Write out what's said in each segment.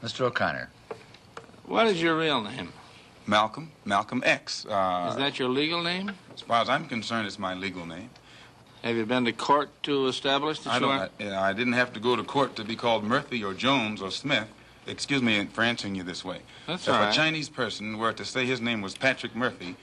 Mr. O'Connor. What is your real name? Malcolm X. Is that your legal name? As far as I'm concerned, it's my legal name. Have you been to court to establish that you are? I didn't have to go to court to be called Murphy or Jones or Smith. Excuse me for answering you this way. That's if all right. a Chinese person were to say his name was Patrick Murphy,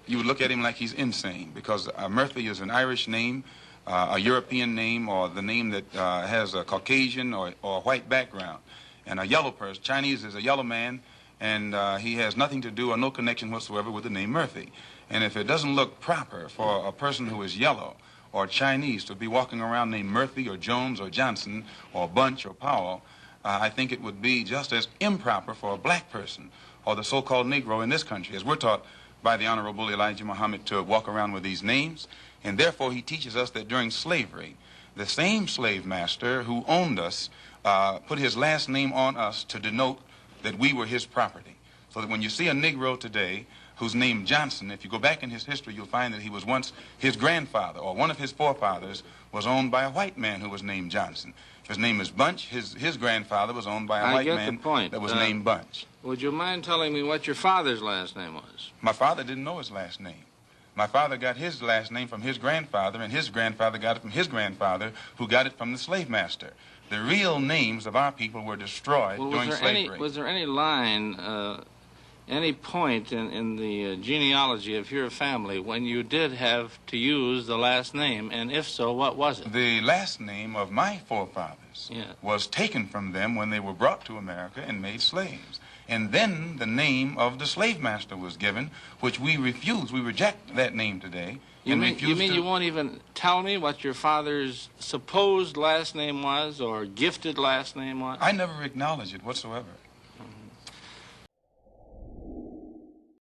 you would look at him like he's insane, because Murphy is an Irish name, a European name, or the name that has a Caucasian or white background. And a yellow person, Chinese is a yellow man, and he has nothing to do or no connection whatsoever with the name Murphy. And if it doesn't look proper for a person who is yellow or Chinese to be walking around named Murphy or Jones or Johnson or Bunch or Powell, I think it would be just as improper for a black person or the so-called Negro in this country, as we're taught by the Honorable Elijah Muhammad to walk around with these names. And therefore he teaches us that during slavery, the same slave master who owned us put his last name on us to denote that we were his property. So that when you see a Negro today who's named Johnson, if you go back in his history, you'll find that he was once his grandfather, or one of his forefathers was owned by a white man who was named Johnson. If his name is Bunch, his grandfather was owned by a white man that was named Bunch. Would you mind telling me what your father's last name was? My father didn't know his last name. My father got his last name from his grandfather, and his grandfather got it from his grandfather, who got it from the slave master. The real names of our people were destroyed during slavery. Was there any line, any point in the genealogy of your family when you did have to use the last name, and if so, what was it? The last name of my forefathers was taken from them when they were brought to America and made slaves. And then the name of the slave master was given, which we refuse. We reject that name today. You mean you won't even tell me what your father's supposed last name was or gifted last name was? I never acknowledge it whatsoever.